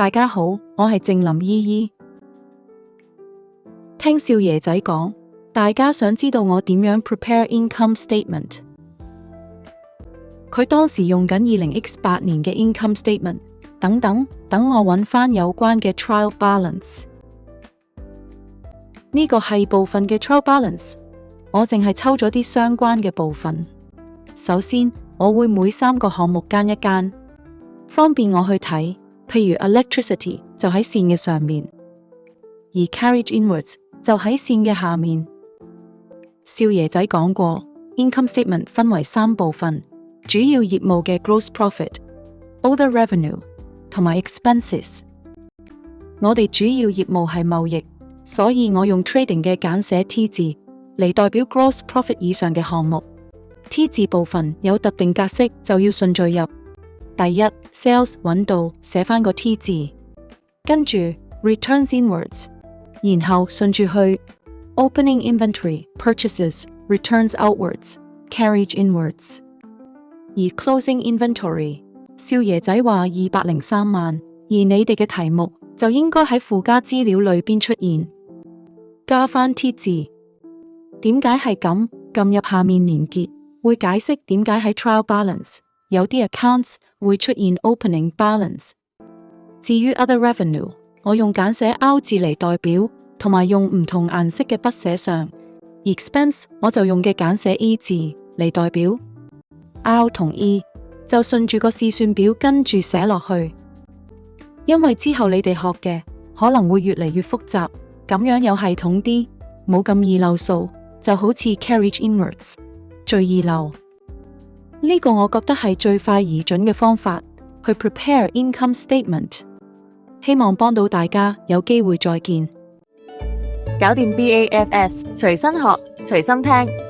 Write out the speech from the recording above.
大家好，我係靜林姨姨。聽少爺仔講，大家想知道我點樣 prepare income statement。佢當時用緊20X8年嘅 income statement，等我揾返有關嘅 trial balance。呢個係部分嘅 trial balance，我淨係抽咗啲相關嘅部分。首先，我會每3個項目間一間，方便我去睇。譬如 electricity 就喺線嘅上面，而 carriage inwards 就喺線嘅下面。少爺仔講過 income statement 分為3部分，主要業務嘅 gross profit、other revenue 同埋 expenses。我哋主要業務係貿易，所以我用 trading 嘅簡寫 T 字嚟代表 gross profit 以上嘅項目。T 字部分有特定格式，就要順序入。第一 sales 揾到寫返個 T 字，跟住 returns inwards， 然後順住去 opening inventory purchases returns outwards carriage inwards， 而 closing inventory 少爺仔話203萬，而你哋嘅題目就應該喺附加資料裏邊出現，加返 T 字。點解係咁？撳入下面連結會解釋點解喺 trial balance有啲 accounts 會出現 opening balance。至於 other revenue， 我用簡寫 R 字嚟代表，同埋用唔同顏色嘅筆寫上。expense 我就用嘅簡寫 E 字嚟代表 ，R 同 E 就順住個試算表跟住寫落去。因為之後你哋學嘅可能會越嚟越複雜，咁樣有系統啲，冇咁易漏數，就好似 carriage inwards 最易漏。呢個我覺得係最快而準嘅方法去 prepare income statement， 希望幫到大家。有機會再見。搞掂 BAFS，隨身學，隨心聽。